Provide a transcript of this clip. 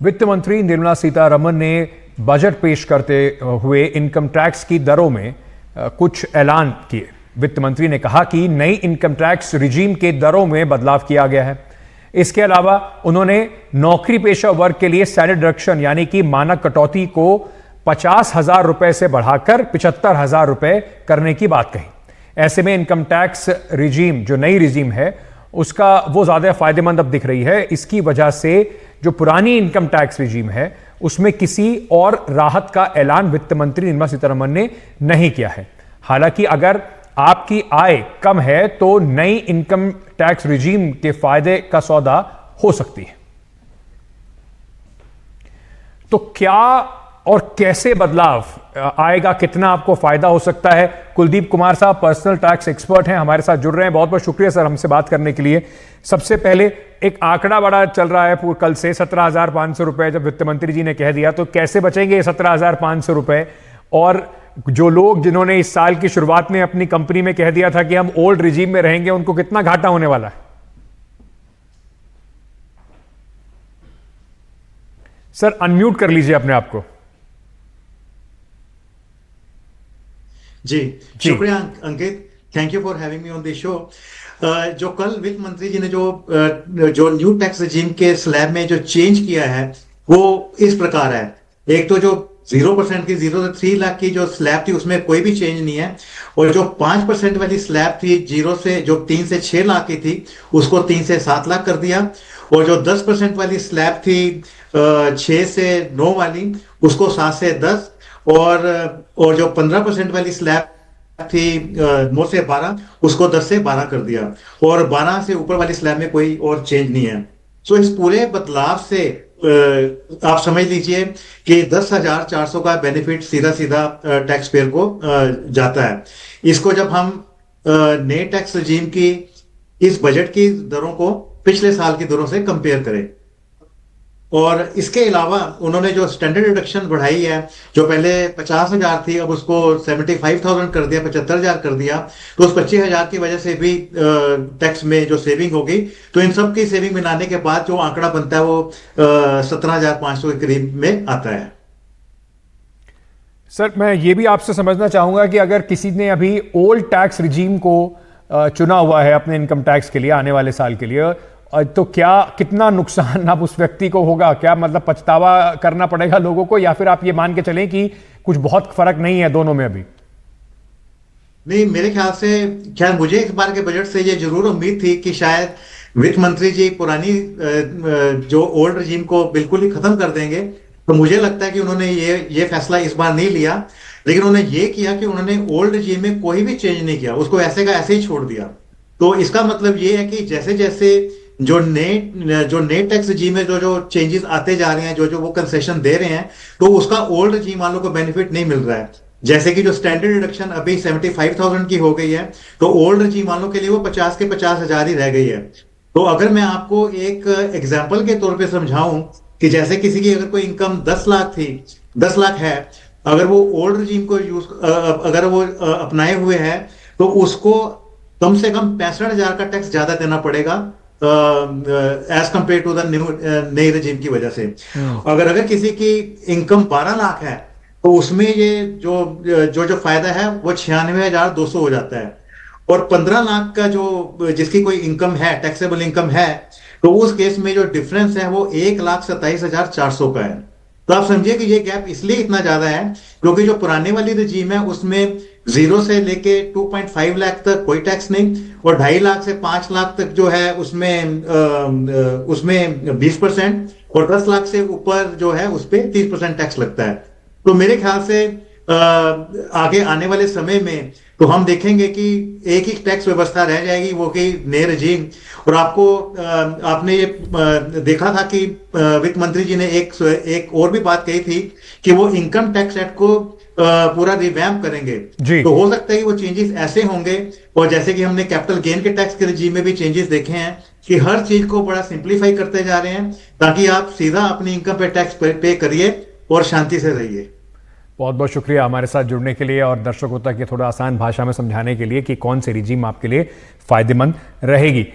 वित्त मंत्री निर्मला सीतारमण ने बजट पेश करते हुए इनकम टैक्स की दरों में कुछ ऐलान किए। वित्त मंत्री ने कहा कि नई इनकम टैक्स रिजीम के दरों में बदलाव किया गया है। इसके अलावा उन्होंने नौकरी पेशा वर्ग के लिए सैलरी डिडक्शन यानी कि मानक कटौती को 50,000 रुपए से बढ़ाकर 75,000 रुपए करने की बात कही। ऐसे में इनकम टैक्स रिजीम जो नई रिजीम है उसका वो ज्यादा फायदेमंद अब दिख रही है। इसकी वजह से जो पुरानी इनकम टैक्स रिजीम है उसमें किसी और राहत का ऐलान वित्त मंत्री निर्मला सीतारमण ने नहीं किया है। हालांकि अगर आपकी आय कम है तो नई इनकम टैक्स रिजीम के फायदे का सौदा हो सकती है। तो क्या और कैसे बदलाव आएगा, कितना आपको फायदा हो सकता है? कुलदीप कुमार साहब पर्सनल टैक्स एक्सपर्ट हैं, हमारे साथ जुड़ रहे हैं। बहुत बहुत शुक्रिया सर हमसे बात करने के लिए। सबसे पहले एक आंकड़ा बड़ा चल रहा है कल से 17,500 रुपए जब वित्त मंत्री जी ने कह दिया, तो कैसे बचेंगे 17,500 रुपए? और जो लोग जिन्होंने इस साल की शुरुआत में अपनी कंपनी में कह दिया था कि हम ओल्ड रिजीम में रहेंगे, उनको कितना घाटा होने वाला है? सर अनम्यूट कर लीजिए अपने आप को। जी शुक्रिया Ankit, thank you for having me on this show. जो कल वित्त मंत्री जी ने जो न्यू टैक्स रिजीम के स्लैब में जो चेंज किया है वो इस प्रकार है। एक तो जो 0% की 0 से 3 लाख की जो स्लैब थी उसमें कोई भी चेंज नहीं है, और जो 5% वाली स्लैब थी जो 3 से 6 लाख की थी उसको 3 से 7 लाख कर दिया, और जो 10% वाली स्लैब थी 6 से 9 वाली उसको 7 से 10, और जो 15% वाली स्लैब थी 9 से 12 उसको 10 से 12 कर दिया, और 12 से ऊपर वाली स्लैब में कोई और चेंज नहीं है। सो इस पूरे बदलाव से आप समझ लीजिए कि 10,400 का बेनिफिट सीधा सीधा टैक्स पेयर को जाता है। इसको जब हम नए टैक्स रिजीम की इस बजट की दरों को पिछले साल की दरों से कंपेयर करें, और इसके अलावा उन्होंने जो स्टैंडर्ड डिडक्शन बढ़ाई है, जो पहले 50,000 थी अब उसको 75,000 कर दिया, 75,000 कर दिया, तो उस 25,000 की वजह से भी टैक्स में जो सेविंग होगी, तो इन सब की सेविंग मिलाने के बाद जो आंकड़ा बनता है वो 17,500 के करीब में आता है। सर मैं ये भी आपसे समझना चाहूंगा कि अगर किसी ने अभी ओल्ड टैक्स रिजीम को चुना हुआ है अपने इनकम टैक्स के लिए आने वाले साल के लिए, तो क्या कितना नुकसान अब उस व्यक्ति को होगा? क्या मतलब पछतावा करना पड़ेगा लोगों को, या फिर आप ये मान के चलें कि कुछ बहुत फर्क नहीं है दोनों में अभी? नहीं, मेरे ख्याल से मुझे इस बार के बजट से ये जरूर उम्मीद थी कि शायद वित्त मंत्री जी पुरानी जो ओल्ड रिजीम को बिल्कुल ही खत्म कर देंगे। तो मुझे लगता है कि उन्होंने ये फैसला इस बार नहीं लिया, लेकिन उन्होंने ये किया कि उन्होंने ओल्ड रिजीम में कोई भी चेंज नहीं किया, उसको ऐसे का ऐसे ही छोड़ दिया। तो इसका मतलब ये है कि जैसे जैसे जो नए टैक्स रिजीम में जो चेंजेस आते जा रहे हैं, जो वो कंसेशन दे रहे हैं, तो उसका ओल्ड रिजीम वालों को बेनिफिट नहीं मिल रहा है। जैसे कि जो स्टैंडर्ड डिडक्शन अभी 75,000 की हो गई है, तो ओल्ड रिजीम वालों के लिए वो 50 के 50,000 ही रह गई है। तो अगर मैं आपको एक एग्जाम्पल के तौर पे समझाऊं कि जैसे किसी की अगर कोई इनकम 10 लाख थी, 10 लाख है, अगर वो ओल्ड रिजीम को अगर वो अपनाए हुए है, तो उसको कम से कम 65,000 का टैक्स ज्यादा देना पड़ेगा एज कंपेयर टू द नई रिजीम की वजह से। अगर किसी की इनकम 12 लाख है तो उसमें ये जो फायदा है वो 96,200 हो जाता है, और 15 लाख का जो जिसकी कोई इनकम है, टैक्सेबल इनकम है, तो उस केस में जो डिफरेंस है वो 1,27,400 का है। तो आप समझिए कि ये गैप इसलिए इतना ज्यादा है क्योंकि जो पुराने वाली रिजीम है उसमें 0 से लेके 2.5 लाख तक कोई टैक्स नहीं, और 2.5 लाख से 5 लाख तक जो है उसमें 20%, और 10 लाख से ऊपर जो है उस पर 30% टैक्स लगता है। तो मेरे ख्याल से आगे आने वाले समय में तो हम देखेंगे कि एक ही टैक्स व्यवस्था रह जाएगी, वो कि नए रिजीम। और आपने ये देखा था कि वित्त मंत्री जी ने एक और भी बात कही थी कि वो इनकम टैक्स एक्ट को पूरा रिवैम्प करेंगे। तो हो सकता है कि वो चेंजेस ऐसे होंगे, और जैसे कि हमने कैपिटल गेन के टैक्स के रिजीम में भी चेंजेस देखे हैं कि हर चीज को बड़ा सिंप्लीफाई करते जा रहे हैं ताकि आप सीधा अपनी इनकम पे टैक्स पे करिए और शांति से रहिए। बहुत बहुत शुक्रिया हमारे साथ जुड़ने के लिए और दर्शकों तक ये थोड़ा आसान भाषा में समझाने के लिए कि कौन सी रिजीम आपके लिए फायदेमंद रहेगी।